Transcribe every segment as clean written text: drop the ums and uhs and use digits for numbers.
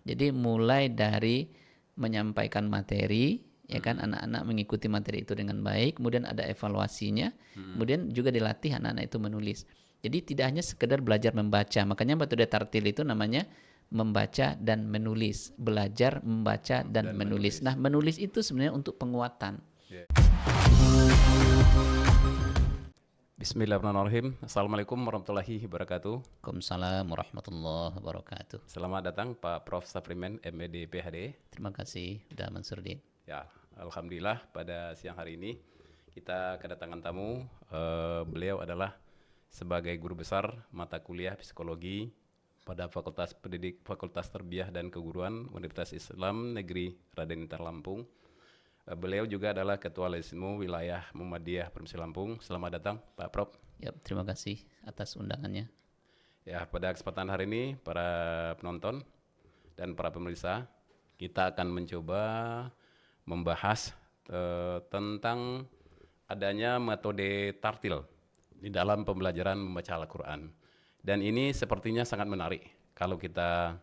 Jadi mulai dari menyampaikan materi, ya kan, anak-anak mengikuti materi itu dengan baik, kemudian ada evaluasinya, kemudian juga dilatih anak-anak itu menulis. Jadi tidak hanya sekedar belajar membaca, makanya metode tartil itu namanya membaca dan menulis, belajar membaca dan menulis. Nah, menulis itu sebenarnya untuk penguatan. Ya. Bismillahirrahmanirrahim. Assalamualaikum warahmatullahi wabarakatuh. Waalaikumsalam warahmatullahi wabarakatuh. Selamat datang Pak Prof. Saprimen, MED, PhD. Terima kasih sudah Mansurdin. Ya, alhamdulillah pada siang hari ini kita kedatangan tamu. Beliau adalah sebagai guru besar mata kuliah psikologi pada Fakultas Tarbiyah dan Keguruan Universitas Islam Negeri Raden Intan Lampung. Beliau juga adalah Ketua Lesmu Wilayah Muhammadiyah Provinsi Lampung. Selamat datang Pak Prof. Ya, terima kasih atas undangannya. Ya, pada kesempatan hari ini para penonton dan para pemirsa, kita akan mencoba membahas tentang adanya metode tartil di dalam pembelajaran membaca Al-Quran. Dan ini sepertinya sangat menarik kalau kita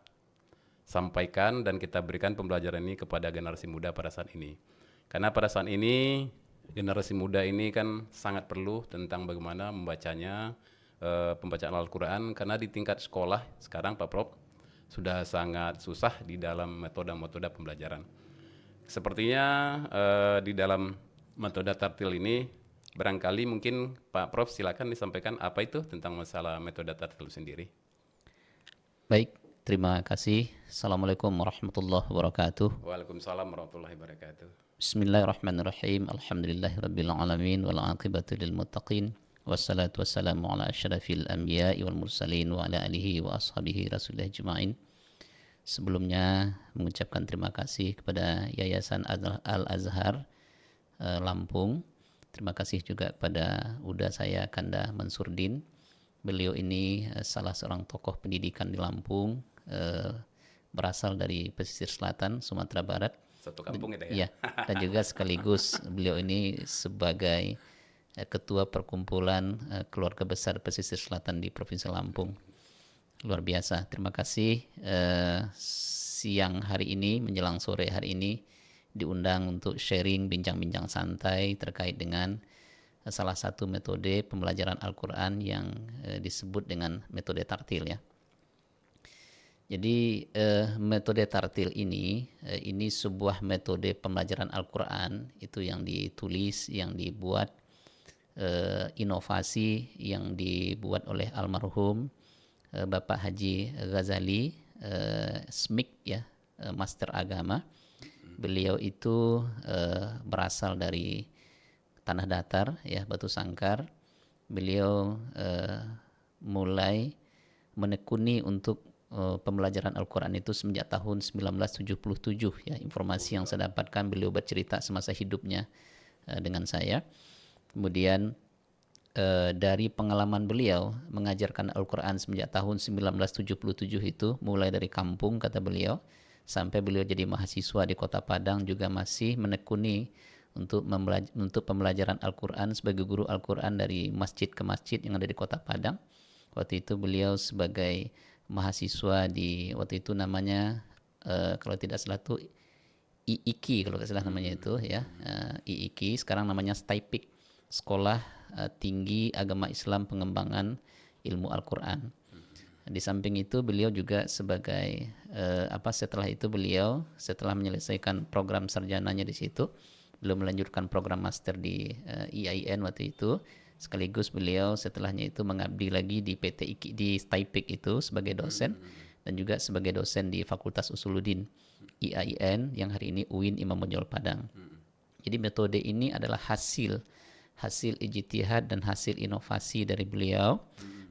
sampaikan dan kita berikan pembelajaran ini kepada generasi muda pada saat ini. Karena pada saat ini generasi muda ini kan sangat perlu tentang bagaimana membacanya, pembacaan Al-Quran, karena di tingkat sekolah sekarang Pak Prof sudah sangat susah di dalam metode-metode pembelajaran. Sepertinya di dalam metode tartil ini barangkali mungkin Pak Prof silakan disampaikan apa itu tentang masalah metode tartil sendiri. Baik, terima kasih. Assalamualaikum warahmatullahi wabarakatuh. Waalaikumsalam warahmatullahi wabarakatuh. Bismillahirrahmanirrahim. Alhamdulillahirabbil alamin wal aqibatu lil muttaqin. Wassalatu wassalamu ala asyrafil anbiya'i wal mursalin wa ala alihi wa ashabihi rasulillah ajma'in. Sebelumnya mengucapkan terima kasih kepada Yayasan Al-Azhar Lampung. Terima kasih juga kepada Uda saya Kanda Mansurdin. Beliau ini salah seorang tokoh pendidikan di Lampung, berasal dari pesisir selatan Sumatera Barat. Satu kampung itu ya. Ya, dan juga sekaligus beliau ini sebagai ketua perkumpulan keluarga besar pesisir selatan di Provinsi Lampung. Luar biasa. Terima kasih siang hari ini menjelang sore hari ini diundang untuk sharing bincang-bincang santai terkait dengan salah satu metode pembelajaran Al-Quran yang disebut dengan metode tartil ya. Jadi metode tartil ini sebuah metode pembelajaran Al-Quran itu yang ditulis, yang dibuat, inovasi yang dibuat oleh almarhum Bapak Haji Ghazali Smik ya, Master Agama. Beliau itu berasal dari tanah datar ya, Batu Sangkar. Beliau mulai menekuni untuk pembelajaran Al-Quran itu semenjak tahun 1977 ya. Informasi yang saya dapatkan, beliau bercerita semasa hidupnya dengan saya. Kemudian dari pengalaman beliau mengajarkan Al-Quran semenjak tahun 1977 itu, mulai dari kampung kata beliau sampai beliau jadi mahasiswa di Kota Padang, juga masih menekuni untuk pembelajaran Al-Quran sebagai guru Al-Quran dari masjid ke masjid yang ada di Kota Padang. Waktu itu beliau sebagai mahasiswa di, waktu itu namanya kalau tidak salah tuh IIKI, kalau tidak salah namanya itu ya, IIKI, sekarang namanya STAIPIK, Sekolah Tinggi Agama Islam Pengembangan Ilmu Al-Quran. Di samping itu beliau juga sebagai setelah itu beliau setelah menyelesaikan program sarjananya di situ, beliau melanjutkan program master di IAIN waktu itu. Sekaligus beliau setelahnya itu mengabdi lagi di PT IKI, di STAIPIK itu sebagai dosen, dan juga sebagai dosen di Fakultas Usuluddin IAIN yang hari ini UIN Imam Bonjol Padang. Jadi metode ini adalah hasil ijtihad dan hasil inovasi dari beliau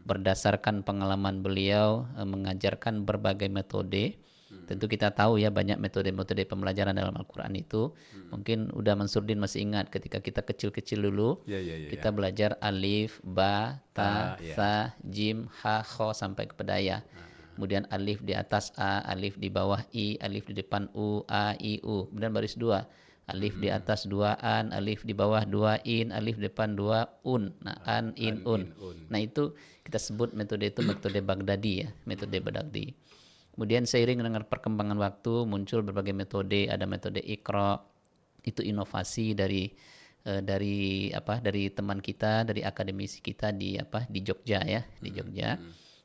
berdasarkan pengalaman beliau mengajarkan berbagai metode. Tentu kita tahu ya, banyak metode-metode pembelajaran dalam Al-Quran itu. Mungkin udah Mansurdin masih ingat ketika kita kecil-kecil dulu, kita belajar alif, ba, ta, tha, jim, ha, kho sampai ke pedaya. Kemudian alif di atas a, alif di bawah i, alif di depan u, a, i, u. Kemudian baris dua, alif di atas dua an, alif di bawah dua in, alif di depan dua un. Nah, an, in, un. Nah itu kita sebut metode itu metode Baghdadi ya, metode Baghdadi. Kemudian seiring dengan perkembangan waktu muncul berbagai metode, ada metode Iqra, itu inovasi dari teman kita, dari akademisi kita di Jogja ya, di Jogja.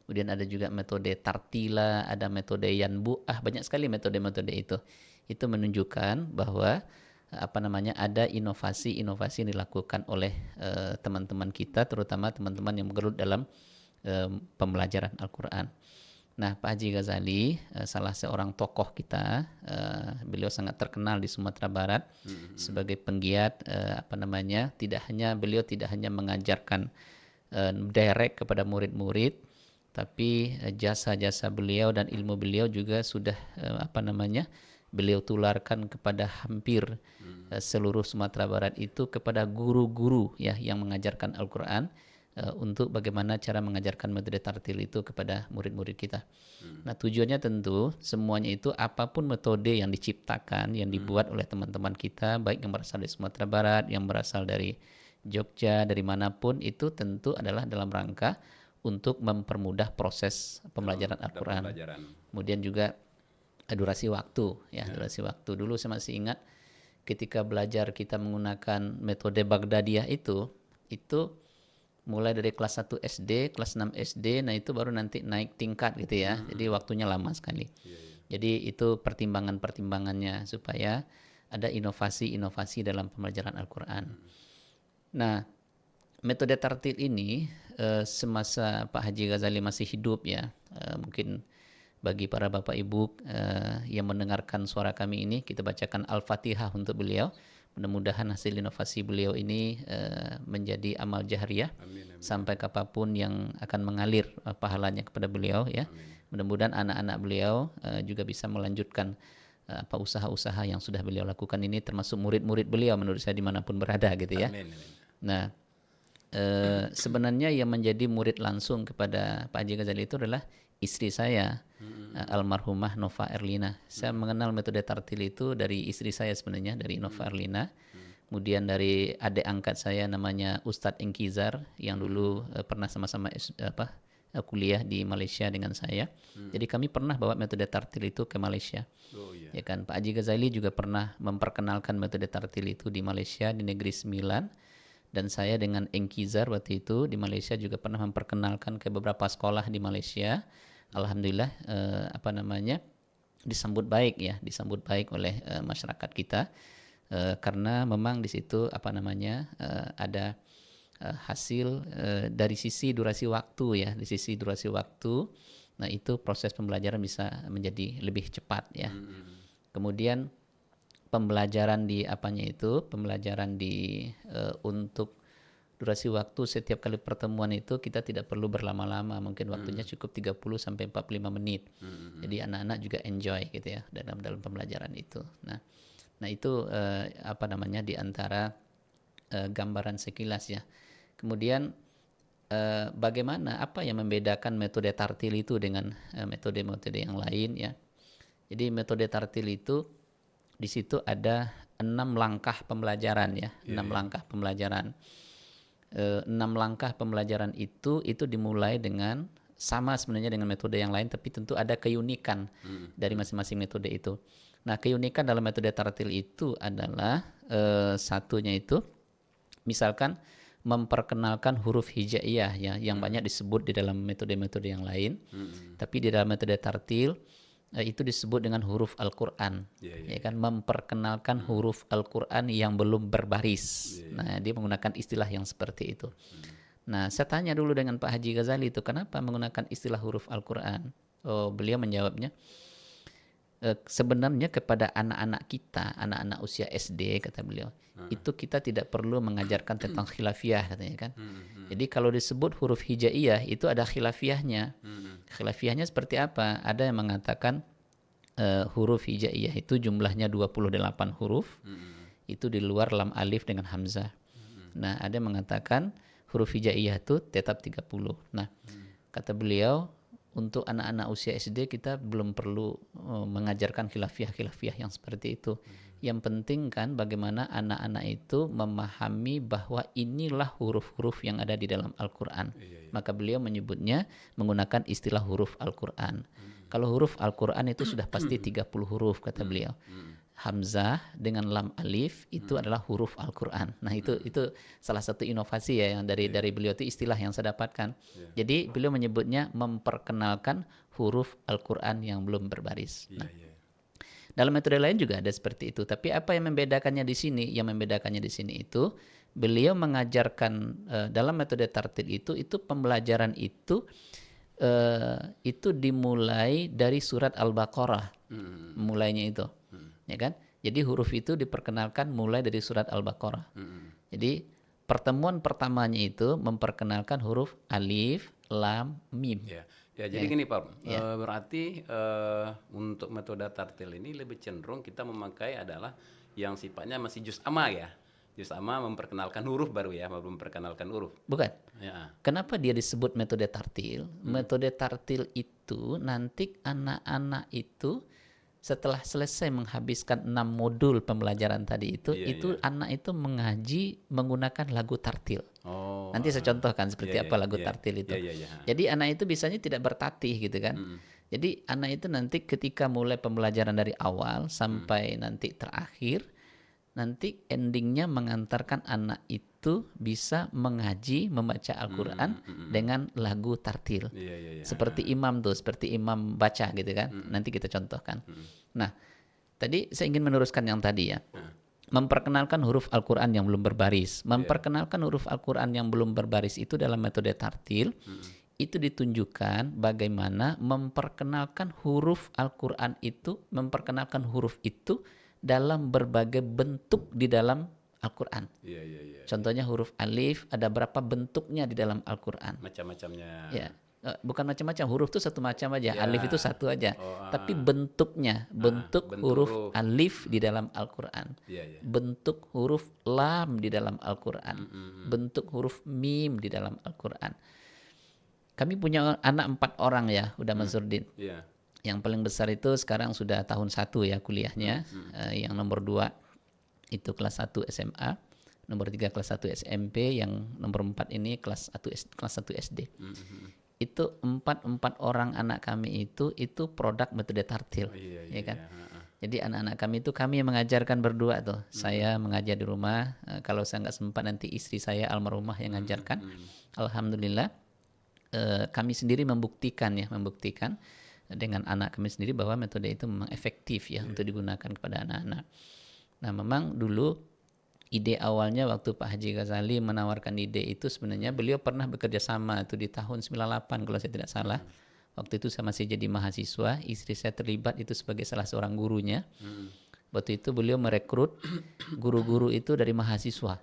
Kemudian ada juga metode Tartila, ada metode Yanbu'ah, banyak sekali metode-metode itu. Itu menunjukkan bahwa ada inovasi-inovasi yang dilakukan oleh teman-teman kita, terutama teman-teman yang bergelut dalam pembelajaran Al-Qur'an. Nah, Pak Haji Ghazali salah seorang tokoh kita, beliau sangat terkenal di Sumatera Barat sebagai penggiat beliau tidak hanya mengajarkan direct kepada murid-murid, tapi jasa-jasa beliau dan ilmu beliau juga sudah beliau tularkan kepada hampir seluruh Sumatera Barat itu, kepada guru-guru ya yang mengajarkan Al-Qur'an, untuk bagaimana cara mengajarkan metode tartil itu kepada murid-murid kita. Nah, tujuannya tentu semuanya itu apapun metode yang diciptakan, yang dibuat oleh teman-teman kita, baik yang berasal dari Sumatera Barat, yang berasal dari Jogja, dari manapun, itu tentu adalah dalam rangka untuk mempermudah proses pembelajaran Al-Qur'an. Kemudian juga durasi waktu ya, durasi waktu. Dulu saya masih ingat ketika belajar kita menggunakan metode Baghdadiyah itu mulai dari kelas 1 SD, kelas 6 SD, nah itu baru nanti naik tingkat gitu ya. Jadi waktunya lama sekali. Jadi itu pertimbangannya supaya ada inovasi-inovasi dalam pembelajaran Al-Qur'an. Nah, metode tartil ini semasa Pak Haji Ghazali masih hidup ya, mungkin bagi para Bapak Ibu yang mendengarkan suara kami ini, kita bacakan Al-Fatihah untuk beliau. Mudah-mudahan hasil inovasi beliau ini menjadi amal jahriyah sampai kapanpun yang akan mengalir pahalanya kepada beliau ya. Mudah-mudahan anak-anak beliau juga bisa melanjutkan usaha-usaha yang sudah beliau lakukan ini, termasuk murid-murid beliau menurut saya dimanapun berada gitu ya. Nah, sebenarnya yang menjadi murid langsung kepada Pak Haji Ghazali itu adalah istri saya, almarhumah Nova Erlina. Saya mengenal metode tartil itu dari istri saya sebenarnya, dari Nova Erlina. Kemudian dari adik angkat saya namanya Ustadz Engkizar yang dulu pernah sama-sama kuliah di Malaysia dengan saya. Jadi kami pernah bawa metode tartil itu ke Malaysia. Ya kan, Pak Haji Ghazali juga pernah memperkenalkan metode tartil itu di Malaysia, di Negeri Sembilan. Dan saya dengan Engkizar waktu itu di Malaysia juga pernah memperkenalkan ke beberapa sekolah di Malaysia. Alhamdulillah disambut baik oleh masyarakat kita, karena memang di situ ada hasil dari sisi durasi waktu ya, di sisi durasi waktu. Nah, itu proses pembelajaran bisa menjadi lebih cepat ya. Kemudian pembelajaran untuk durasi waktu setiap kali pertemuan itu kita tidak perlu berlama-lama, mungkin waktunya cukup 30 sampai 45 menit. Jadi anak-anak juga enjoy gitu ya dalam pembelajaran itu. Nah itu di antara gambaran sekilas ya. Kemudian bagaimana, apa yang membedakan metode tartil itu dengan metode-metode yang lain ya. Jadi metode tartil itu di situ ada 6 langkah pembelajaran ya, 6 langkah pembelajaran. 6 langkah pembelajaran itu dimulai dengan sama sebenarnya dengan metode yang lain, tapi tentu ada keunikan dari masing-masing metode itu. Nah, keunikan dalam metode tartil itu adalah satunya itu misalkan memperkenalkan huruf hijaiyah ya, yang banyak disebut di dalam metode-metode yang lain. Tapi di dalam metode tartil itu disebut dengan huruf Al-Qur'an. Ya kan, memperkenalkan huruf Al-Qur'an yang belum berbaris. Nah, dia menggunakan istilah yang seperti itu. Nah, saya tanya dulu dengan Pak Haji Ghazali itu, kenapa menggunakan istilah huruf Al-Qur'an? Beliau menjawabnya, sebenarnya kepada anak-anak kita, anak-anak usia SD, kata beliau, itu kita tidak perlu mengajarkan tentang khilafiyah, katanya kan. Jadi kalau disebut huruf hijaiyah itu ada khilafiyahnya. Khilafiyahnya seperti apa? Ada yang mengatakan huruf hijaiyah itu jumlahnya 28 huruf. Itu di luar lam alif dengan hamzah. Nah, ada yang mengatakan huruf hijaiyah itu tetap 30. Nah, kata beliau, untuk anak-anak usia SD kita belum perlu mengajarkan khilafiyah yang seperti itu. Yang penting kan bagaimana anak-anak itu memahami bahwa inilah huruf-huruf yang ada di dalam Al-Qur'an. Maka beliau menyebutnya menggunakan istilah huruf Al-Qur'an. Kalau huruf Al-Quran itu sudah pasti 30 huruf kata beliau. Hamzah dengan lam alif itu adalah huruf Al-Quran. Nah itu salah satu inovasi ya yang dari beliau, itu istilah yang saya dapatkan. Jadi beliau menyebutnya memperkenalkan huruf Al-Quran yang belum berbaris. Nah, dalam metode lain juga ada seperti itu. Tapi apa yang membedakannya di sini? Yang membedakannya di sini itu beliau mengajarkan dalam metode tartil itu pembelajaran itu dimulai dari surat Al-Baqarah. Mulainya itu. Ya kan? Jadi huruf itu diperkenalkan mulai dari surat Al-Baqarah. Jadi pertemuan pertamanya itu memperkenalkan huruf alif, lam, mim. Ya, jadi gini Pak, berarti untuk metode tartil ini lebih cenderung kita memakai adalah yang sifatnya masih juz amma ya. Juz amma memperkenalkan huruf baru ya, memperkenalkan huruf. Bukan. Ya. Kenapa dia disebut metode tartil? Metode tartil itu nanti anak-anak itu setelah selesai menghabiskan 6 modul pembelajaran tadi itu, anak itu mengaji menggunakan lagu tartil. Nanti saya contohkan seperti apa lagu tartil itu. Jadi anak itu biasanya tidak bertatih gitu kan. Jadi anak itu nanti ketika mulai pembelajaran dari awal sampai nanti terakhir, nanti endingnya mengantarkan anak itu bisa mengaji, membaca Al-Quran dengan lagu tartil. Seperti imam tuh, seperti imam baca gitu kan. Nanti kita contohkan. Nah, tadi saya ingin meneruskan yang tadi ya. Memperkenalkan huruf Al-Quran yang belum berbaris. Memperkenalkan huruf Al-Quran yang belum berbaris itu dalam metode tartil, itu ditunjukkan bagaimana memperkenalkan huruf Al-Quran itu, memperkenalkan huruf itu dalam berbagai bentuk di dalam Al-Quran. Contohnya huruf alif, ada berapa bentuknya di dalam Al-Quran. Macam-macamnya. Ya, bukan macam-macam, huruf itu satu macam aja, alif itu satu aja. Tapi bentuknya, bentuk huruf alif di dalam Al-Quran. Bentuk huruf lam di dalam Al-Quran. Bentuk huruf mim di dalam Al-Quran. Kami punya anak 4 orang ya, udah Mazurdin. Yang paling besar itu sekarang sudah tahun 1 ya kuliahnya. Yang nomor 2 itu kelas 1 SMA, nomor 3 kelas 1 SMP, yang nomor 4 ini kelas 1 SD. Itu 4 orang anak kami itu produk metode tartil. Ya kan? Jadi anak-anak kami itu kami yang mengajarkan berdua tuh. Saya mengajar di rumah, kalau saya nggak sempat nanti istri saya almarhumah yang mengajarkan. Alhamdulillah kami sendiri membuktikan dengan anak kami sendiri bahwa metode itu memang efektif ya untuk digunakan kepada anak-anak. Nah, memang dulu ide awalnya waktu Pak Haji Ghazali menawarkan ide itu sebenarnya beliau pernah bekerja sama itu di tahun 98 kalau saya tidak salah. Waktu itu saya masih jadi mahasiswa, istri saya terlibat itu sebagai salah seorang gurunya. Waktu itu beliau merekrut guru-guru itu dari mahasiswa.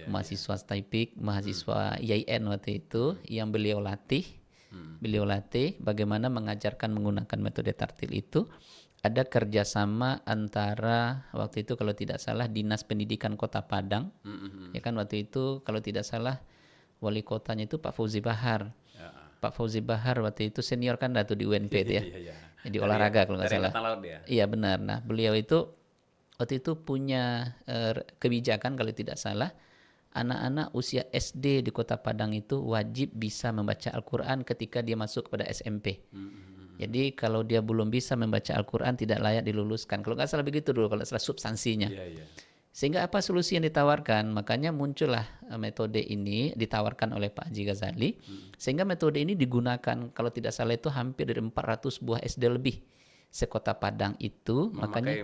Mahasiswa Taipik, mahasiswa IAIN waktu itu yang beliau latih. Beliau latih bagaimana mengajarkan menggunakan metode tartil itu. Ada kerjasama antara waktu itu kalau tidak salah Dinas Pendidikan Kota Padang, ya kan waktu itu kalau tidak salah wali kotanya itu Pak Fauzi Bahar. Pak Fauzi Bahar waktu itu senior kan di UNP itu ya, di olahraga kalau nggak salah. Iya benar. Nah beliau itu waktu itu punya kebijakan kalau tidak salah, anak-anak usia SD di Kota Padang itu wajib bisa membaca Al-Quran ketika dia masuk kepada SMP. Jadi kalau dia belum bisa membaca Al-Quran tidak layak diluluskan. Kalau nggak salah begitu dulu, kalau salah substansinya. Sehingga apa solusi yang ditawarkan? Makanya muncullah metode ini ditawarkan oleh Pak Haji Ghazali. Sehingga metode ini digunakan kalau tidak salah itu hampir dari 400 buah SD lebih sekota Padang itu. Makanya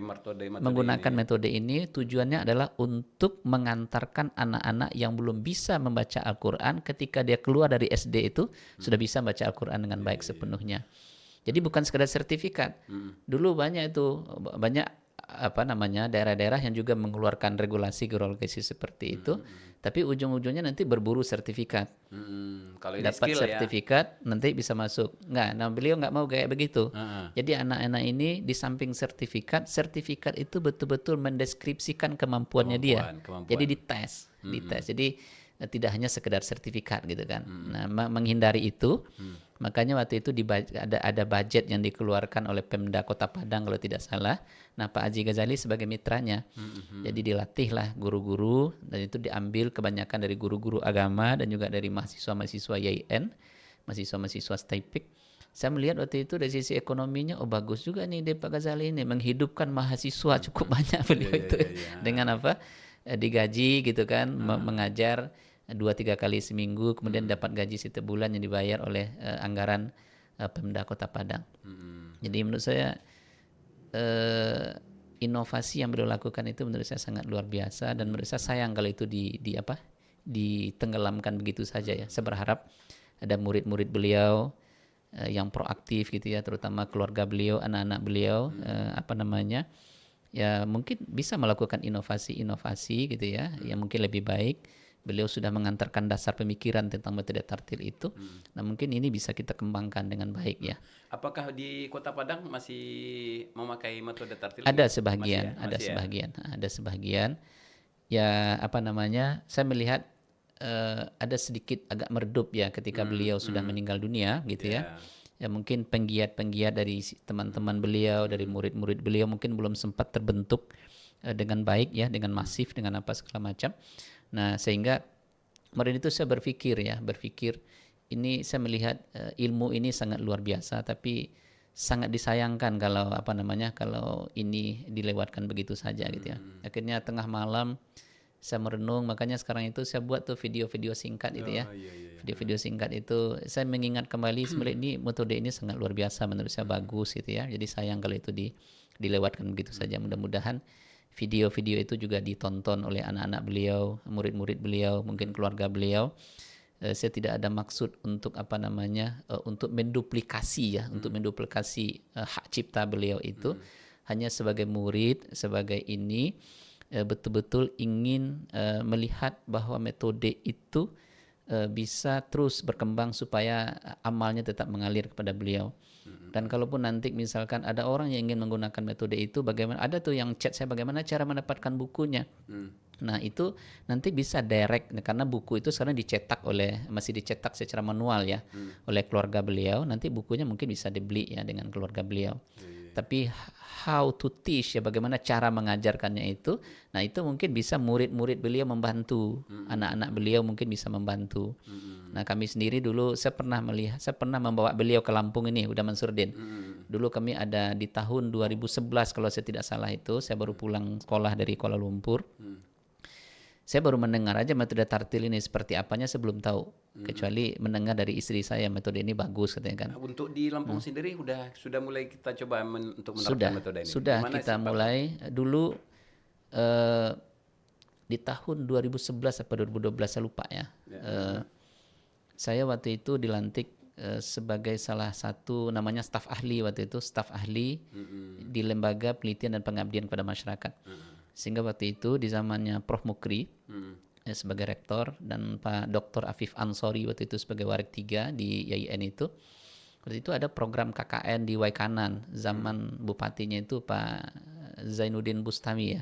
menggunakan metode ini tujuannya adalah untuk mengantarkan anak-anak yang belum bisa membaca Al-Quran ketika dia keluar dari SD itu sudah bisa membaca Al-Quran dengan baik sepenuhnya. Jadi bukan sekedar sertifikat. Dulu banyak daerah-daerah yang juga mengeluarkan regulasi seperti itu. Tapi ujung-ujungnya nanti berburu sertifikat. Kalau ini dapat skill sertifikat nanti bisa masuk. Beliau nggak mau kayak begitu. Jadi anak-anak ini di samping sertifikat itu betul-betul mendeskripsikan kemampuannya dia. Jadi dites. Jadi tidak hanya sekedar sertifikat gitu kan. Nah, menghindari itu, makanya waktu itu ada budget yang dikeluarkan oleh Pemda Kota Padang kalau tidak salah. Nah, Pak Haji Ghazali sebagai mitranya. Jadi dilatihlah guru-guru dan itu diambil kebanyakan dari guru-guru agama dan juga dari mahasiswa-mahasiswa YIN, mahasiswa-mahasiswa Taipik. saya melihat waktu itu dari sisi ekonominya, oh bagus juga nih Pak Ghazali ini menghidupkan mahasiswa cukup banyak beliau Iya, itu iya, iya. dengan apa digaji gitu kan, mengajar 2-3 kali seminggu, kemudian dapat gaji setiap bulan yang dibayar oleh anggaran Pemda Kota Padang. Jadi menurut saya inovasi yang beliau lakukan itu menurut saya sangat luar biasa, dan menurut saya sayang kalau itu di apa ditenggelamkan begitu saja ya. Saya berharap ada murid-murid beliau yang proaktif gitu ya, terutama keluarga beliau, anak-anak beliau, apa namanya, ya mungkin bisa melakukan inovasi-inovasi gitu ya, yang mungkin lebih baik. Beliau sudah mengantarkan dasar pemikiran tentang metode tartil itu. Nah mungkin ini bisa kita kembangkan dengan baik ya. Apakah di Kota Padang masih memakai metode tartil Ada ini? Masih ya? sebagian, Masih ya? ada sebagian. Ya apa namanya, saya melihat ada sedikit agak meredup ya ketika beliau sudah meninggal dunia gitu ya. Ya. Ya mungkin penggiat-penggiat dari teman-teman beliau, dari murid-murid beliau mungkin belum sempat terbentuk dengan baik ya, dengan masif, dengan apa segala macam. Nah sehingga kemarin itu saya berpikir ini saya melihat ilmu ini sangat luar biasa, tapi sangat disayangkan kalau apa namanya, kalau ini dilewatkan begitu saja gitu ya. Akhirnya tengah malam saya merenung, makanya sekarang itu saya buat tuh video-video singkat itu ya. Oh, iya, iya, iya. Video-video singkat itu saya mengingat kembali sebenarnya ini metode ini sangat luar biasa, menurut saya bagus gitu ya. Jadi sayang kalau itu dilewatkan begitu saja. Mudah-mudahan video-video itu juga ditonton oleh anak-anak beliau, murid-murid beliau, mungkin keluarga beliau. Saya tidak ada maksud untuk apa namanya, untuk menduplikasi ya, untuk menduplikasi hak cipta beliau itu. Hanya sebagai murid, sebagai ini betul-betul ingin melihat bahwa metode itu bisa terus berkembang supaya amalnya tetap mengalir kepada beliau. Dan kalaupun nanti misalkan ada orang yang ingin menggunakan metode itu, bagaimana, ada tuh yang chat saya bagaimana cara mendapatkan bukunya. Nah itu nanti bisa direct, karena buku itu sekarang masih dicetak secara manual ya oleh keluarga beliau. Nanti bukunya mungkin bisa dibeli ya dengan keluarga beliau. Tapi how to teach ya, bagaimana cara mengajarkannya itu. Nah itu mungkin bisa murid-murid beliau membantu, anak-anak beliau mungkin bisa membantu. Nah kami sendiri dulu saya pernah membawa beliau ke Lampung ini, Uda Mansurdin. Dulu kami ada di tahun 2011 kalau saya tidak salah itu, saya baru pulang sekolah dari Kuala Lumpur. Saya baru mendengar aja metode tartil ini seperti apanya, saya belum tahu. Kecuali mendengar dari istri saya metode ini bagus katanya kan. Untuk di Lampung sendiri sudah mulai kita coba untuk menerapkan Sudah, metode ini. sudah Gimana kita sih, Pak? mulai dulu di tahun 2011 atau 2012 saya lupa ya. Saya waktu itu dilantik sebagai salah satu namanya staf ahli waktu itu, staf ahli di Lembaga Penelitian dan Pengabdian kepada Masyarakat. Sehingga waktu itu di zamannya Prof Mukri sebagai rektor dan Pak Dr. Afif Ansori waktu itu sebagai warik 3 di IAIN itu. Waktu itu ada program KKN di Waikanan, zaman bupatinya itu Pak Zainuddin Bustami ya,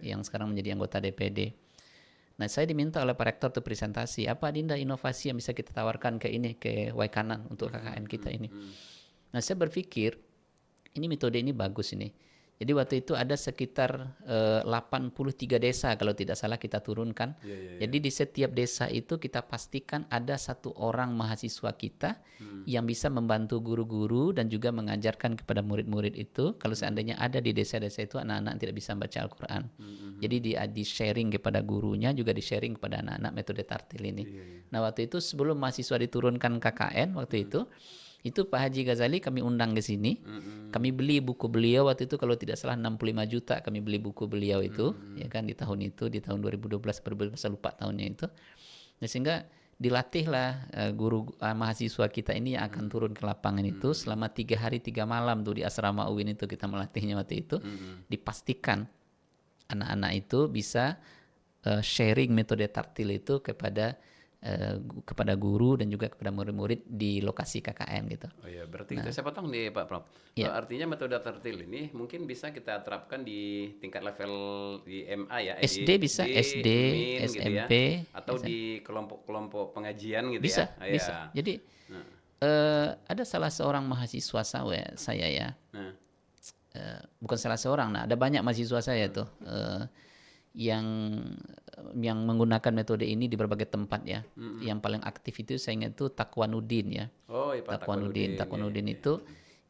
yang sekarang menjadi anggota DPD. Nah saya diminta oleh Pak Rektor untuk presentasi, apa Dinda inovasi yang bisa kita tawarkan ke Waikanan untuk KKN kita ini. Nah saya berpikir ini metode ini bagus ini. Jadi waktu itu ada sekitar 83 desa kalau tidak salah kita turunkan. Jadi di setiap desa itu kita pastikan ada satu orang mahasiswa kita yang bisa membantu guru-guru dan juga mengajarkan kepada murid-murid itu. Kalau seandainya ada di desa-desa itu anak-anak tidak bisa baca Al-Quran. Jadi di-sharing kepada gurunya, juga di-sharing kepada anak-anak metode tartil ini. Nah waktu itu sebelum mahasiswa diturunkan KKN waktu itu Pak Haji Ghazali kami undang ke sini. Kami beli buku beliau waktu itu kalau tidak salah 65 juta kami beli buku beliau itu, ya kan di tahun 2012 saya lupa tahunnya itu. Nah, sehingga dilatihlah guru mahasiswa kita ini yang akan turun ke lapangan itu selama 3 hari 3 malam tuh di asrama UIN itu kita melatihnya waktu itu. Dipastikan anak-anak itu bisa sharing metode tartil itu kepada guru dan juga kepada murid-murid di lokasi KKN gitu. Oh ya, berarti itu saya potong nih Pak Prof. Artinya metode tartil ini mungkin bisa kita terapkan di tingkat level di MA ya, SD bisa, SD, MIN gitu ya, SMP, atau di kelompok-kelompok pengajian gitu bisa, ya. bisa. Jadi ada salah seorang mahasiswa saya ya, bukan salah seorang, nah ada banyak mahasiswa saya tuh yang menggunakan metode ini di berbagai tempat ya. Yang paling aktif itu saya ingat itu Taqwanuddin ya. Oh, iya Pak Taqwanuddin. Taqwanuddin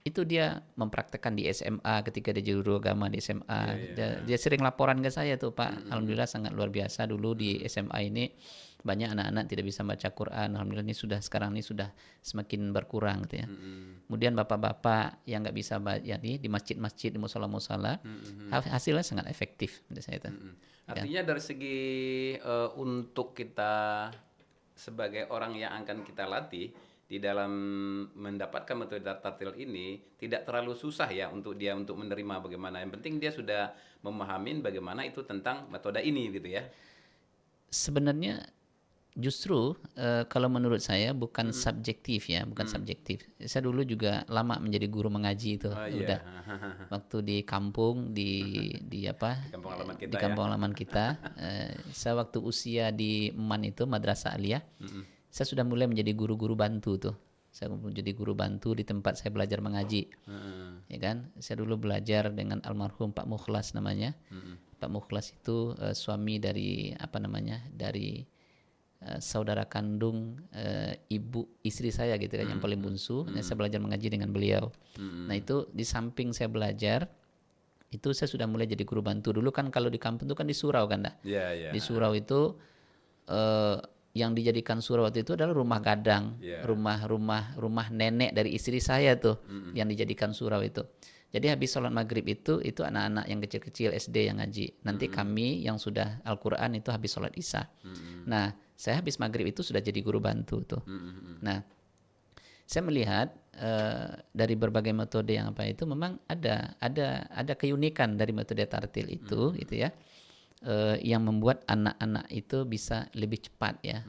itu dia mempraktekkan di SMA ketika dia jadi guru agama di SMA. Dia sering laporan ke saya tuh Pak. Alhamdulillah sangat luar biasa dulu di SMA ini banyak anak-anak tidak bisa baca Quran. Alhamdulillah sekarang ini sudah semakin berkurang gitu ya. Kemudian bapak-bapak yang nggak bisa baca di masjid-masjid, di musala-musala, hasilnya sangat efektif menurut saya itu. Artinya dari segi untuk kita sebagai orang yang akan kita latih di dalam mendapatkan metode tartil ini tidak terlalu susah ya untuk dia untuk menerima bagaimana. Yang penting dia sudah memahami bagaimana itu tentang metode ini gitu ya. Sebenarnya justru kalau menurut saya bukan subjektif ya, bukan subjektif. Saya dulu juga lama menjadi guru mengaji itu, udah waktu di kampung di apa? Kampung halaman kita di kampung halaman kita. Saya waktu usia di MAN itu Madrasah Aliyah, saya sudah mulai menjadi guru-guru bantu tuh. Saya menjadi guru bantu di tempat saya belajar mengaji, ya kan? Saya dulu belajar dengan almarhum Pak Mukhlas namanya. Pak Mukhlas itu suami dari apa namanya? Dari saudara kandung ibu istri saya gitu kan, yang paling bungsu. Nah, saya belajar mengaji dengan beliau. Nah itu di samping saya belajar itu saya sudah mulai jadi guru bantu. Dulu kan kalau di kampung itu kan di surau kan dah. Di surau itu yang dijadikan surau waktu itu adalah rumah gadang, rumah nenek dari istri saya tuh yang dijadikan surau itu. Jadi habis sholat maghrib itu anak-anak yang kecil-kecil SD yang ngaji. Nanti kami yang sudah Al-Quran itu habis sholat isya. Nah, saya habis maghrib itu sudah jadi guru bantu tuh. Nah, saya melihat dari berbagai metode yang apa itu memang ada keunikan dari metode tartil itu, gitu ya. Yang membuat anak-anak itu bisa lebih cepat ya.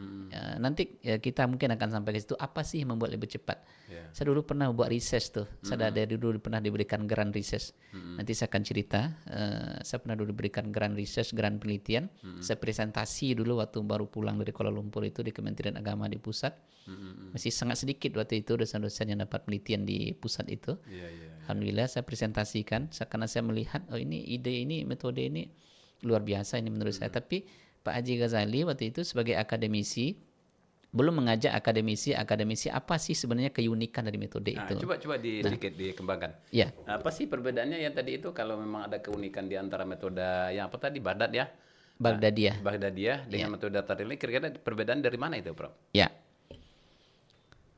Nanti kita mungkin akan sampai ke situ apa sih yang membuat lebih cepat. Saya dulu pernah buat research tuh. Saya dari dulu pernah diberikan grant research. Nanti saya akan cerita. Saya pernah dulu diberikan grant research, grant penelitian. Saya presentasi dulu waktu baru pulang dari Kuala Lumpur itu di Kementerian Agama di pusat. Masih sangat sedikit waktu itu dosen-dosen yang dapat penelitian di pusat itu. Alhamdulillah saya presentasikan karena saya melihat ini ide ini, metode ini luar biasa ini menurut saya. Tapi Pak Haji Ghazali waktu itu sebagai akademisi belum mengajak akademisi apa sih sebenarnya keunikan dari metode itu. Coba sedikit dikembangkan. Ya. Apa sih perbedaannya yang tadi itu kalau memang ada keunikan di antara metode yang apa tadi Baghdad ya? Baghdadiyah dengan metode tartil ini kira-kira perbedaan dari mana itu, Prof? Ya.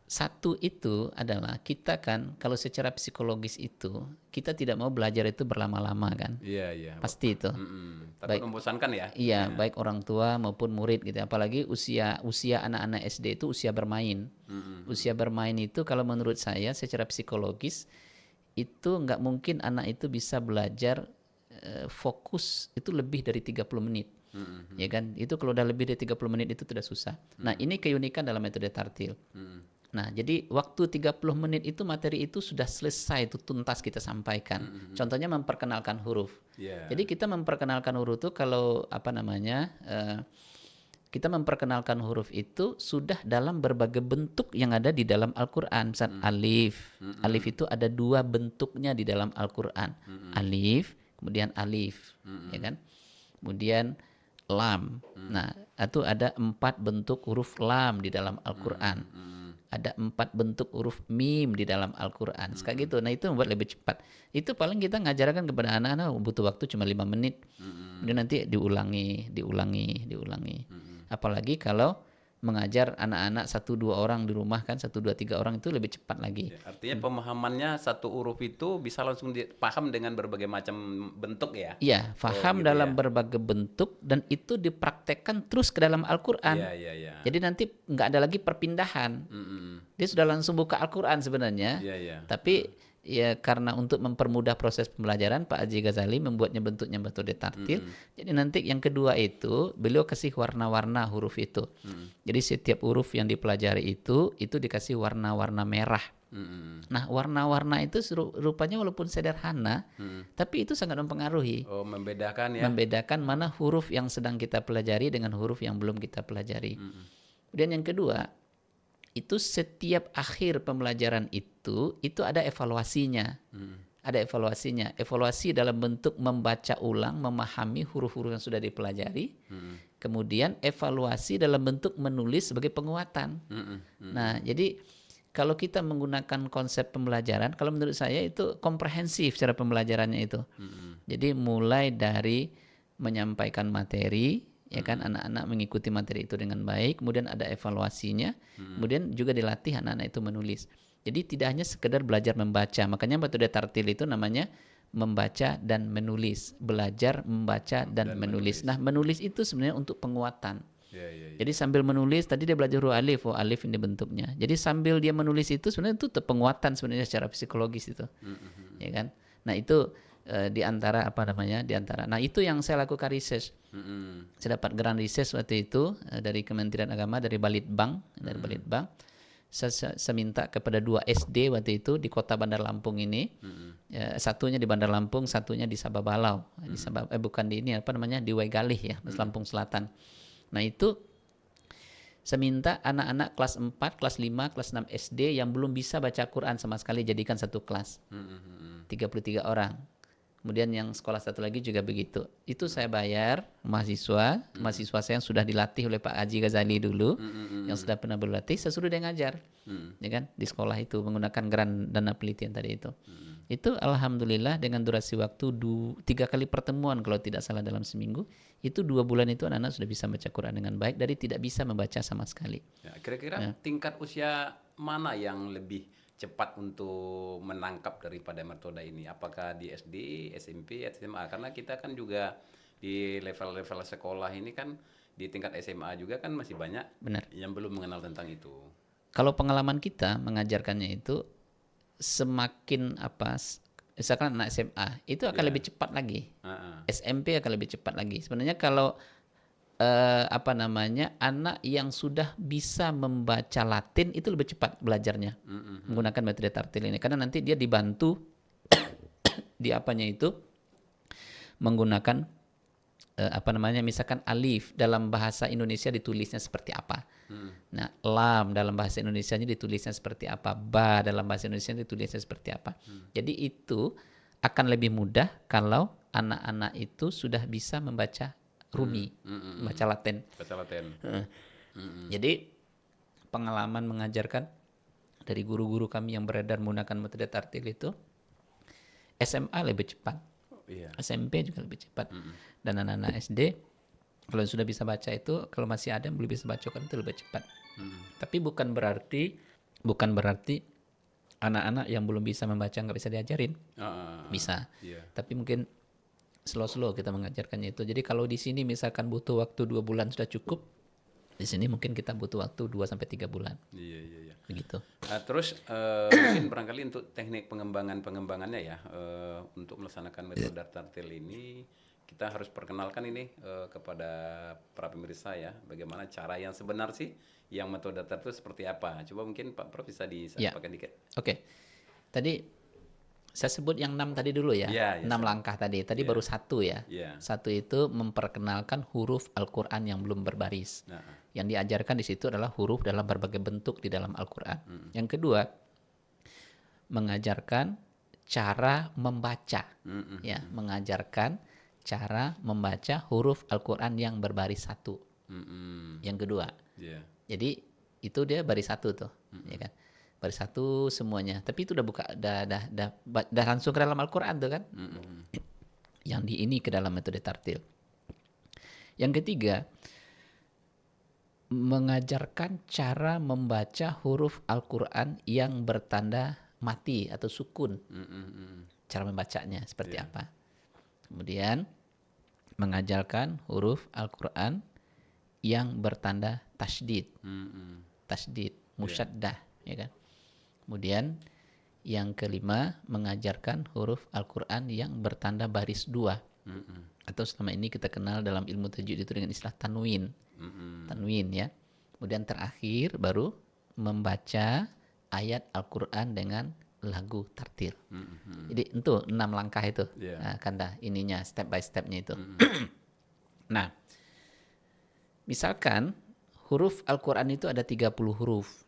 Satu itu adalah kita kan kalau secara psikologis itu kita tidak mau belajar itu berlama-lama kan. Iya. Pasti itu. Takut membosankan ya. Iya, baik orang tua maupun murid gitu. Apalagi usia anak-anak SD itu usia bermain. Usia bermain itu kalau menurut saya secara psikologis itu nggak mungkin anak itu bisa belajar fokus itu lebih dari 30 menit. Ya kan? Itu kalau udah lebih dari 30 menit itu sudah susah. Nah, ini keunikan dalam metode tartil. Nah, jadi waktu 30 menit itu materi itu sudah selesai, itu tuntas kita sampaikan. Contohnya memperkenalkan huruf. Jadi kita memperkenalkan huruf itu kalau apa namanya, kita memperkenalkan huruf itu sudah dalam berbagai bentuk yang ada di dalam Al-Quran. Misal alif. Alif itu ada 2 bentuknya di dalam Al-Quran. Alif, kemudian alif. Ya kan? Kemudian lam. Nah, itu ada 4 bentuk huruf lam di dalam Al-Quran. Ada 4 bentuk huruf mim di dalam Al-Quran. Kayak gitu. Nah, itu membuat lebih cepat. Itu paling kita ngajarkan kepada anak-anak butuh waktu cuma 5 menit. Kemudian nanti diulangi. Apalagi kalau mengajar anak-anak 1-2 orang di rumah kan, 1-2-3 orang itu lebih cepat lagi. Artinya pemahamannya satu huruf itu bisa langsung dipaham dengan berbagai macam bentuk ya? Iya, paham gitu dalam berbagai bentuk dan itu dipraktekkan terus ke dalam Al-Quran. Jadi nanti nggak ada lagi perpindahan. Dia sudah langsung buka Al-Quran sebenarnya. Tapi ya karena untuk mempermudah proses pembelajaran Pak Haji Ghazali membuatnya bentuknya metode tartil. Jadi nanti yang kedua itu beliau kasih warna-warna huruf itu. Jadi setiap huruf yang dipelajari itu dikasih warna-warna merah. Nah, warna-warna itu rupanya walaupun sederhana, tapi itu sangat mempengaruhi. Oh, membedakan ya. Membedakan mana huruf yang sedang kita pelajari dengan huruf yang belum kita pelajari. Kemudian yang kedua, itu setiap akhir pembelajaran itu ada evaluasinya. Ada evaluasinya. Evaluasi dalam bentuk membaca ulang, memahami huruf-huruf yang sudah dipelajari. Kemudian evaluasi dalam bentuk menulis sebagai penguatan. Nah, jadi kalau kita menggunakan konsep pembelajaran, kalau menurut saya itu komprehensif cara pembelajarannya itu. Jadi mulai dari menyampaikan materi, ya kan, anak-anak mengikuti materi itu dengan baik, kemudian ada evaluasinya, kemudian juga dilatih anak-anak itu menulis. Jadi tidak hanya sekedar belajar membaca, makanya metode tartil itu namanya membaca dan menulis, belajar membaca dan menulis. Nah, menulis itu sebenarnya untuk penguatan. Jadi sambil menulis, tadi dia belajar huruf alif, oh alif ini bentuknya. Jadi sambil dia menulis itu sebenarnya itu penguatan sebenarnya secara psikologis itu, ya kan. Nah itu di antara apa namanya, di antara. Nah itu yang saya lakukan research. Saya dapat grant research waktu itu dari Kementerian Agama, dari Balitbank, saya minta kepada 2 SD waktu itu di kota Bandar Lampung ini, satunya di Bandar Lampung, satunya di Sababalau, bukan di ini apa namanya, di Waigalih ya, Lampung Selatan. Nah itu saya minta anak-anak kelas 4, kelas 5, kelas 6 SD yang belum bisa baca Quran sama sekali jadikan satu kelas, 33 orang. Kemudian yang sekolah satu lagi juga begitu. Itu saya bayar mahasiswa saya yang sudah dilatih oleh Pak Haji Ghazali dulu, yang sudah pernah berlatih, saya suruh dia ngajar, ya kan, di sekolah itu menggunakan grant dana penelitian tadi itu. Itu alhamdulillah dengan durasi waktu 3 kali pertemuan kalau tidak salah dalam seminggu, itu 2 bulan itu anak-anak sudah bisa baca Quran dengan baik dari tidak bisa membaca sama sekali. Ya, kira-kira tingkat usia mana yang lebih cepat untuk menangkap daripada metode ini? Apakah di SD, SMP, SMA? Karena kita kan juga di level-level sekolah ini kan, di tingkat SMA juga kan masih banyak yang belum mengenal tentang itu. Kalau pengalaman kita mengajarkannya itu semakin misalkan anak SMA itu akan lebih cepat lagi, SMP akan lebih cepat lagi. Sebenarnya kalau anak yang sudah bisa membaca Latin itu lebih cepat belajarnya menggunakan metode tartil ini, karena nanti dia dibantu di menggunakan misalkan alif dalam bahasa Indonesia ditulisnya seperti apa, nah lam dalam bahasa Indonesianya ditulisnya seperti apa, ba dalam bahasa Indonesia ditulisnya seperti apa. Jadi itu akan lebih mudah kalau anak-anak itu sudah bisa membaca Rumi, baca Latin. Jadi pengalaman mengajarkan dari guru-guru kami yang beredar menggunakan metode tartil itu, SMA lebih cepat, SMP juga lebih cepat, dan anak-anak SD kalau sudah bisa baca itu, kalau masih ada yang belum bisa baca kan itu lebih cepat. Tapi bukan berarti anak-anak yang belum bisa membaca nggak bisa diajarin, bisa. Tapi mungkin slow kita mengajarkannya itu. Jadi kalau di sini misalkan butuh waktu 2 bulan sudah cukup, di sini mungkin kita butuh waktu 2-3 bulan. Iya. Begitu. Terus mungkin barangkali untuk teknik pengembangannya ya, untuk melaksanakan metode tartil ini kita harus perkenalkan ini kepada para pemirsa ya, bagaimana cara yang sebenar sih yang metode tartil seperti apa. Coba mungkin Pak Prof bisa disampaikan dikit. Oke. Tadi saya sebut yang 6 tadi dulu ya, 6 langkah tadi baru 1 ya. 1 itu memperkenalkan huruf Al-Quran yang belum berbaris. Yang diajarkan di situ adalah huruf dalam berbagai bentuk di dalam Al-Quran. Yang kedua, mengajarkan cara membaca, ya, mengajarkan cara membaca huruf Al-Quran yang berbaris 1. Yang kedua, jadi itu dia baris 1 tuh, ya kan? Baris 1 semuanya. Tapi itu udah langsung ke dalam Al-Quran tuh kan. Yang ini ke dalam metode tartil. Yang ketiga, mengajarkan cara membaca huruf Al-Quran yang bertanda mati atau sukun. Cara membacanya seperti apa. Kemudian mengajarkan huruf Al-Quran yang bertanda tasydid. Tasydid, musyaddah, ya kan. Kemudian yang kelima, mengajarkan huruf Al-Quran yang bertanda baris 2. Atau selama ini kita kenal dalam ilmu tajwid itu dengan istilah tanwin. Tanwin ya. Kemudian terakhir baru membaca ayat Al-Quran dengan lagu tartil. Jadi itu 6 langkah itu. Nah, Kanda ininya step by stepnya itu. Nah, misalkan huruf Al-Quran itu ada 30 huruf.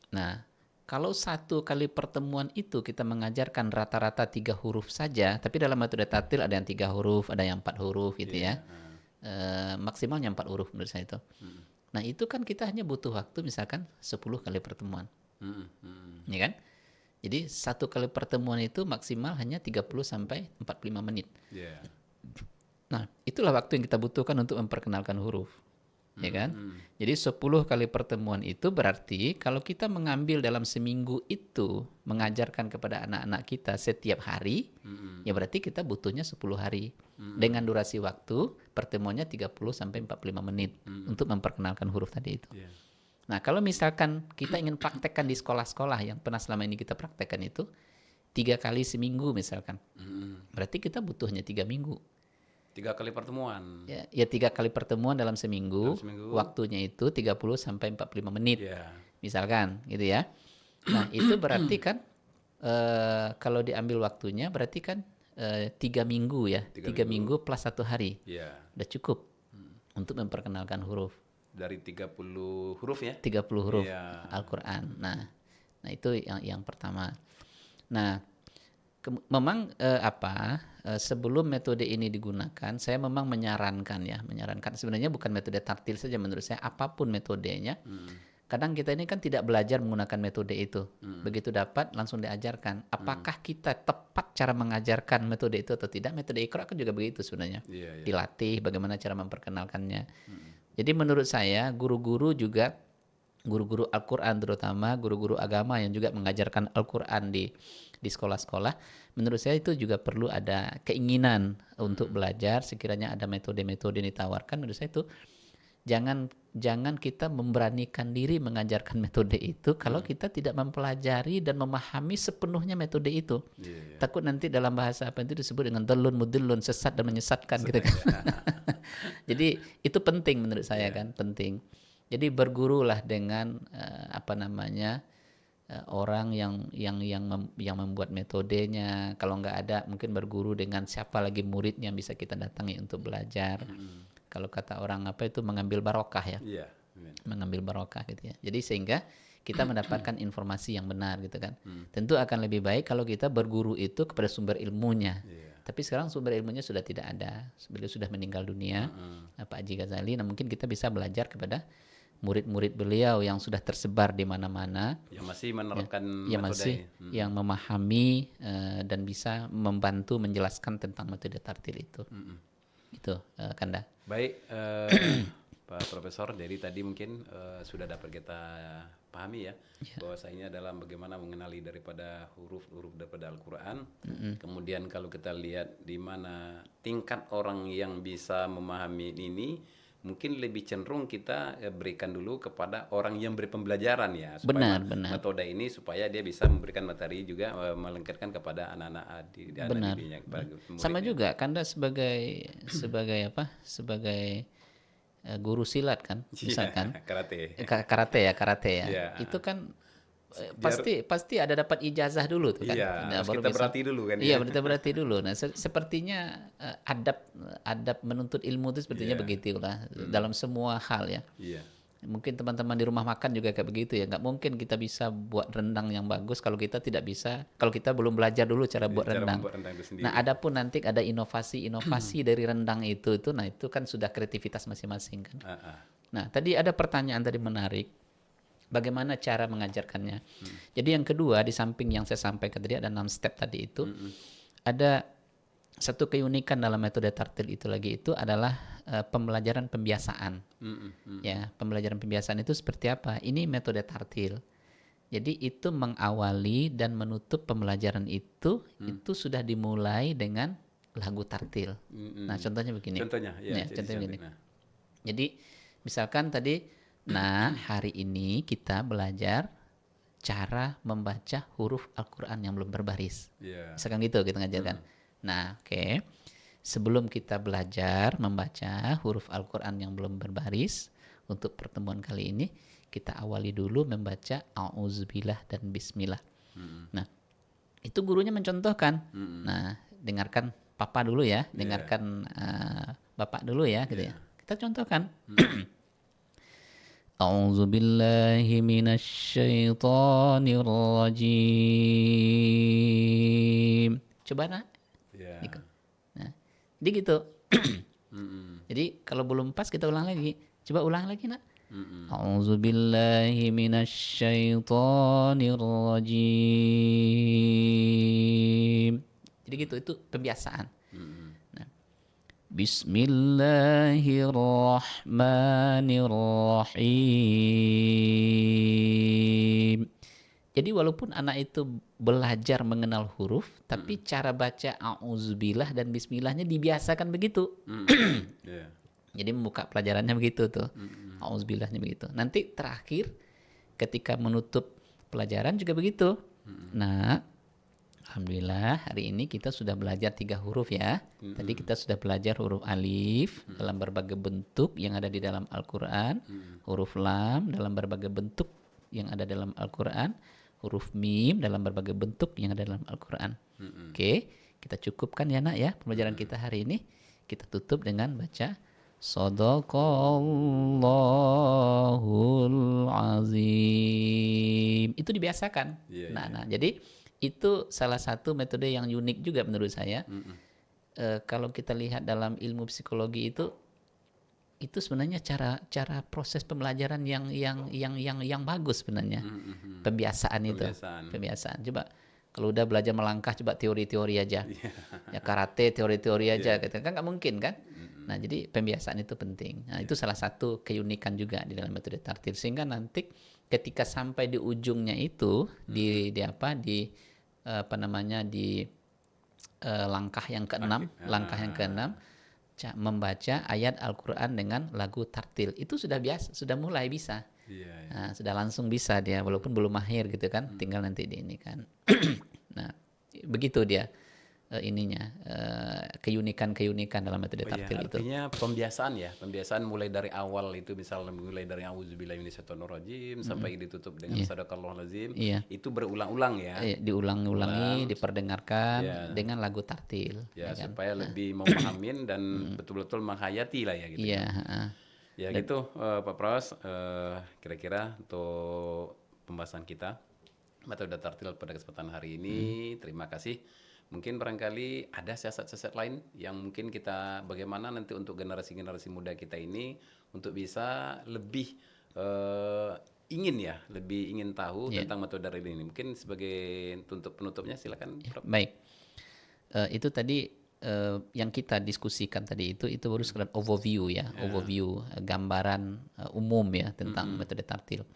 Nah, kalau satu kali pertemuan itu kita mengajarkan rata-rata 3 huruf saja, tapi dalam metode tartil ada yang 3 huruf, ada yang 4 huruf gitu ya. Maksimalnya 4 huruf menurut saya itu. Nah itu kan kita hanya butuh waktu misalkan 10 kali pertemuan, ya kan? Jadi satu kali pertemuan itu maksimal hanya 30 sampai 45 menit. Yeah. Nah itulah waktu yang kita butuhkan untuk memperkenalkan huruf. Ya kan? Jadi 10 kali pertemuan itu berarti kalau kita mengambil dalam seminggu itu mengajarkan kepada anak-anak kita setiap hari, ya berarti kita butuhnya 10 hari. Dengan durasi waktu pertemuannya 30 sampai 45 menit untuk memperkenalkan huruf tadi itu. Yeah. Nah, kalau misalkan kita ingin praktekkan di sekolah-sekolah yang pernah selama ini kita praktekkan itu 3 kali seminggu misalkan. Berarti kita butuhnya 3 minggu. 3 kali pertemuan. Ya 3 kali pertemuan dalam seminggu, waktunya itu 30 sampai 45 menit. Yeah. Misalkan gitu ya. Nah, itu berarti kan kalau diambil waktunya berarti kan 3 minggu ya. 3 minggu plus 1 hari. Yeah. Udah cukup untuk memperkenalkan huruf. Dari 30 huruf ya? 30 huruf Yeah. Al-Qur'an. Nah, itu yang pertama. Nah, memang sebelum metode ini digunakan, saya memang menyarankan sebenarnya bukan metode tartil saja menurut saya, apapun metodenya. Kadang kita ini kan tidak belajar menggunakan metode itu. Begitu dapat langsung diajarkan. Apakah kita tepat cara mengajarkan metode itu atau tidak? Metode Iqra kan juga begitu sebenarnya. Yeah. Dilatih bagaimana cara memperkenalkannya. Jadi menurut saya guru-guru Al-Quran terutama guru-guru agama yang juga mengajarkan Al-Quran di sekolah-sekolah, menurut saya itu juga perlu ada keinginan untuk belajar. Sekiranya ada metode-metode yang ditawarkan, menurut saya itu jangan kita memberanikan diri mengajarkan metode itu kalau kita tidak mempelajari dan memahami sepenuhnya metode itu. Takut nanti dalam bahasa apa itu disebut dengan dalun mudillun, sesat dan menyesatkan gitu kan. Jadi itu penting menurut saya kan, penting. Jadi bergurulah dengan orang yang membuat metodenya. Kalau nggak ada, mungkin berguru dengan siapa lagi muridnya yang bisa kita datangi untuk belajar. Kalau kata orang itu mengambil barokah ya. Yeah. Mengambil barokah gitu ya. Jadi sehingga kita mendapatkan informasi yang benar gitu kan. Tentu akan lebih baik kalau kita berguru itu kepada sumber ilmunya. Tapi sekarang sumber ilmunya sudah tidak ada. Beliau sudah meninggal dunia, Pak Haji Ghazali. Nah mungkin kita bisa belajar kepada murid-murid beliau yang sudah tersebar di mana-mana. Yang masih menerapkan yang memahami dan bisa membantu menjelaskan tentang metode tartil itu. Itu Kanda. Baik, Pak Profesor, jadi tadi mungkin sudah dapat kita pahami ya, bahwasanya dalam bagaimana mengenali daripada huruf-huruf daripada Al-Quran. Kemudian kalau kita lihat di mana tingkat orang yang bisa memahami ini, mungkin lebih cenderung kita berikan dulu kepada orang yang beri pembelajaran ya, supaya benar. metode ini supaya dia bisa memberikan materi juga melengkapkan kepada anak-anak didiknya. Sama juga Kanda sebagai guru silat kan, misalkan karate ya. Itu kan pasti ada dapat ijazah dulu tuh kan. Nah, baru kita berarti dulu kan. Iya, kita berarti dulu. Nah, sepertinya adab menuntut ilmu itu sepertinya begitulah dalam semua hal ya. Mungkin teman-teman di rumah makan juga kayak begitu ya. Nggak mungkin kita bisa buat rendang yang bagus kalau kita belum belajar dulu cara buat rendang. Nah, adapun nanti ada inovasi dari rendang itu, nah itu kan sudah kreativitas masing-masing kan. Nah, tadi ada pertanyaan tadi menarik. Bagaimana cara mengajarkannya? Jadi yang kedua, di samping yang saya sampaikan tadi ada 6 step tadi itu, ada satu keunikan dalam metode tartil itu adalah pembelajaran pembiasaan. Ya, pembelajaran pembiasaan itu seperti apa? Ini metode tartil. Jadi itu mengawali dan menutup pembelajaran itu sudah dimulai dengan lagu tartil. Nah, contohnya begini. Contohnya begini. Jadi misalkan tadi, hari ini kita belajar cara membaca huruf Al-Quran yang belum berbaris. Misalkan gitu kita ngajarkan. Nah, oke. Sebelum kita belajar membaca huruf Al-Quran yang belum berbaris, untuk pertemuan kali ini, kita awali dulu membaca A'udzubillah dan Bismillah. Nah, itu gurunya mencontohkan. Nah, dengarkan Papa dulu ya, dengarkan Bapak dulu ya, gitu ya. Kita contohkan. A'udzu billahi minasyaitonir rajim. Coba nak. Ya. Ikut. Nah, jadi gitu. Mm-mm. Jadi kalau belum pas kita ulang lagi. Coba ulang lagi nak. Mm-mm. A'udzu billahi minasyaitonir rajim. Jadi gitu, itu pembiasaan. Mm-mm. Nah, Bismillahirrahmanirrahim. Jadi walaupun anak itu belajar mengenal huruf, tapi cara baca auzubillah dan bismillahnya dibiasakan begitu. Mm-mm. Ya. Jadi membuka pelajarannya begitu tuh. Mm-mm. Auzubillahnya begitu. Nanti terakhir ketika menutup pelajaran juga begitu. Nah, alhamdulillah hari ini kita sudah belajar 3 huruf ya. Tadi kita sudah belajar huruf alif dalam berbagai bentuk yang ada di dalam Al-Quran. Huruf lam dalam berbagai bentuk yang ada dalam Al-Quran. Huruf mim dalam berbagai bentuk yang ada dalam Al-Quran. Oke, kita cukupkan ya nak ya pembelajaran kita hari ini. Kita tutup dengan baca Sadaqallahul azim. Itu dibiasakan. Iya, Nah, iya. nah, jadi itu salah satu metode yang unik juga menurut saya. Kalau kita lihat dalam ilmu psikologi itu sebenarnya cara proses pembelajaran yang bagus sebenarnya. Pembiasaan itu. Pembiasaan. Pembiasaan. Coba kalau udah belajar melangkah coba teori-teori aja. Iya. Ya karate teori-teori aja gitu kan nggak mungkin kan. Nah, jadi pembiasaan itu penting. Nah, itu salah satu keunikan juga di dalam metode tartil sehingga nanti ketika sampai di ujungnya itu di apa namanya di langkah yang keenam, langkah yang keenam membaca ayat Al-Qur'an dengan lagu tartil. Itu sudah biasa, sudah mulai bisa. Iya, iya. Nah, sudah langsung bisa dia walaupun belum mahir gitu kan, tinggal nanti di ini kan. Nah, begitu dia ininya keunikan dalam metode Oh iya, tartil itu. artinya pembiasaan ya, pembiasaan mulai dari awal itu misalnya mulai dari auzubillahi minasyaitonirrajim sampai ditutup dengan sadaqallahul azim, Iya. itu berulang-ulang ya. Diulang-ulangi, diperdengarkan Iya. dengan lagu tartil, Ya, kan? supaya lebih memahamin dan betul-betul menghayati lah ya gitu Iya, kan. heeh. Ya gitu Pak Pras, kira-kira untuk pembahasan kita metode tartil pada kesempatan hari ini, terima kasih. Mungkin barangkali ada siasat-siasat lain yang mungkin kita bagaimana nanti untuk generasi-generasi muda kita ini untuk bisa lebih lebih ingin tahu Iya. tentang metode tartil ini. Mungkin sebagai untuk penutupnya silakan Prof. Baik. Itu tadi yang kita diskusikan tadi itu baru sekedar overview ya, overview gambaran umum ya tentang metode tartil.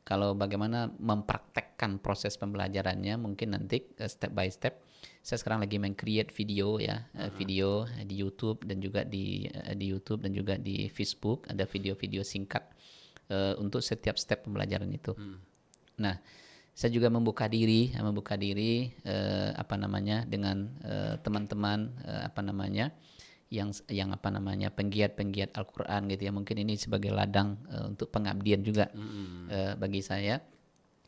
Kalau bagaimana mempraktekkan proses pembelajarannya mungkin nanti step by step. Saya sekarang lagi create video ya, video di YouTube dan juga di YouTube dan juga di Facebook ada video-video singkat untuk setiap step pembelajaran itu. Nah, saya juga membuka diri apa namanya dengan teman-teman apa namanya yang apa namanya penggiat-penggiat Al-Qur'an gitu ya. Mungkin ini sebagai ladang untuk pengabdian juga bagi saya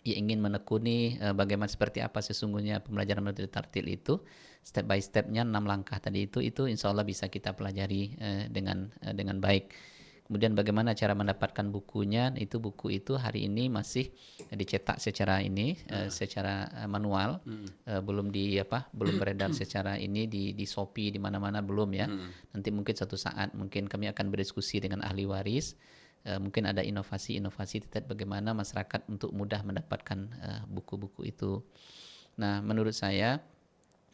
yang ingin menekuni bagaimana seperti apa sesungguhnya pembelajaran metode tartil itu step by stepnya 6 langkah tadi itu insya Allah bisa kita pelajari dengan baik. Kemudian bagaimana cara mendapatkan bukunya? Buku itu hari ini masih dicetak secara secara manual, belum beredar secara ini di Shopee di mana-mana belum ya. Nanti mungkin suatu saat mungkin kami akan berdiskusi dengan ahli waris. Mungkin ada inovasi-inovasi terkait bagaimana masyarakat untuk mudah mendapatkan buku-buku itu. Nah, menurut saya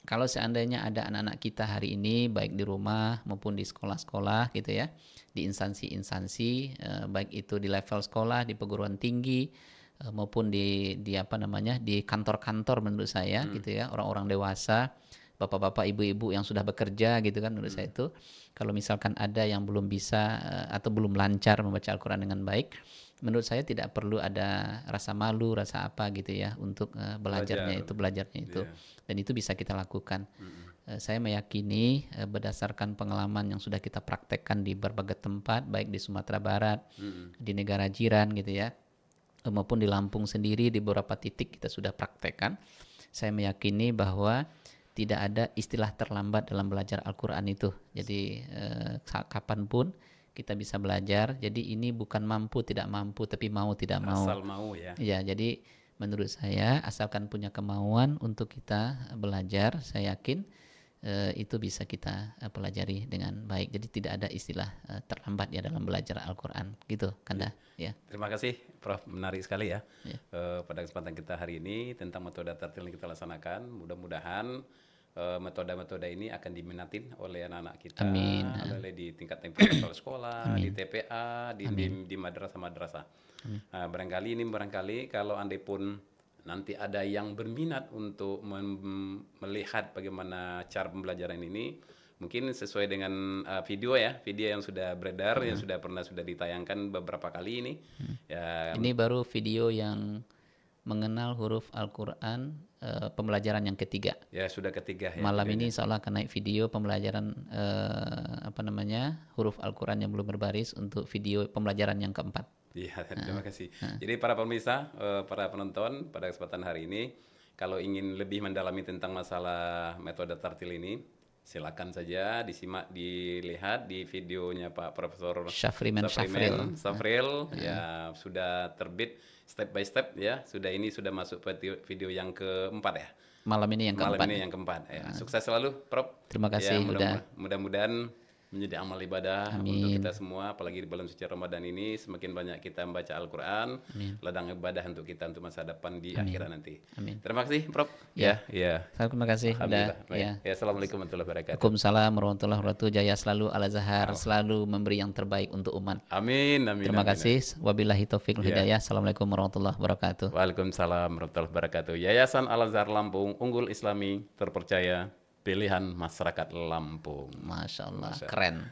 kalau seandainya ada anak-anak kita hari ini baik di rumah maupun di sekolah-sekolah gitu ya, di instansi-instansi baik itu di level sekolah, di perguruan tinggi maupun di apa namanya di kantor-kantor menurut saya gitu ya, orang-orang dewasa, bapak-bapak, ibu-ibu yang sudah bekerja gitu kan menurut saya itu kalau misalkan ada yang belum bisa atau belum lancar membaca Al-Qur'an dengan baik, menurut saya tidak perlu ada rasa malu, rasa apa gitu ya untuk belajarnya itu. Yeah. Dan itu bisa kita lakukan. Saya meyakini berdasarkan pengalaman yang sudah kita praktekkan di berbagai tempat, baik di Sumatera Barat, di negara jiran gitu ya, maupun di Lampung sendiri di beberapa titik kita sudah praktekkan. Saya meyakini bahwa tidak ada istilah terlambat dalam belajar Al-Qur'an itu. Jadi kapanpun kita bisa belajar. Jadi ini bukan mampu tidak mampu, tapi mau tidak mau. Asal mau ya. Ya, jadi menurut saya asalkan punya kemauan untuk kita belajar, saya yakin itu bisa kita pelajari dengan baik. Jadi tidak ada istilah terlambat ya dalam belajar Al-Quran, gitu, Kanda. Ya. Terima kasih, Prof. Menarik sekali ya. Ya. Pada kesempatan kita hari ini tentang metode tartil yang kita laksanakan. Mudah-mudahan metode-metode ini akan diminatin oleh anak-anak kita, Amin. oleh di tingkat tempat sekolah, di TPA, di madrasah-madrasah. Nah, barangkali kalau andai pun nanti ada yang berminat untuk melihat bagaimana cara pembelajaran ini, mungkin sesuai dengan video yang sudah beredar, yang sudah ditayangkan beberapa kali ini. Ya, Ini baru video yang mengenal huruf Al-Quran pembelajaran yang ketiga. ya sudah ketiga ya. Malam ini insya Allah akan naik video pembelajaran huruf Al-Quran yang belum berbaris untuk video pembelajaran yang keempat. Iya, terima kasih. Jadi para pemirsa, para penonton, pada kesempatan hari ini, kalau ingin lebih mendalami tentang masalah metode tartil ini, silakan saja dilihat di videonya Pak Profesor Safril, ya sudah terbit step by step ya. Sudah masuk video yang keempat ya. Malam ini yang keempat. Ya. Sukses selalu, Prof. Terima kasih. Ya, mudah-mudahan menjadi amal ibadah untuk kita semua, apalagi di bulan suci Ramadan ini, semakin banyak kita membaca Al-Quran, ladang ibadah untuk kita untuk masa depan di akhirat nanti. Amin. Terima kasih, Prof. Ya. Ya. Terima kasih. Alhamdulillah. Ya. Assalamualaikum warahmatullahi wabarakatuh. Waalaikumsalam warahmatullahi wabarakatuh. Jaya selalu, Al-Azhar selalu memberi yang terbaik untuk umat. Amin. Terima kasih. Wabillahi taufiq wal hidayah. Assalamualaikum warahmatullahi wabarakatuh. Waalaikumsalam warahmatullahi wabarakatuh. Yayasan Al-Azhar Lampung, unggul Islami, terpercaya, pilihan masyarakat Lampung. Masya Allah, keren.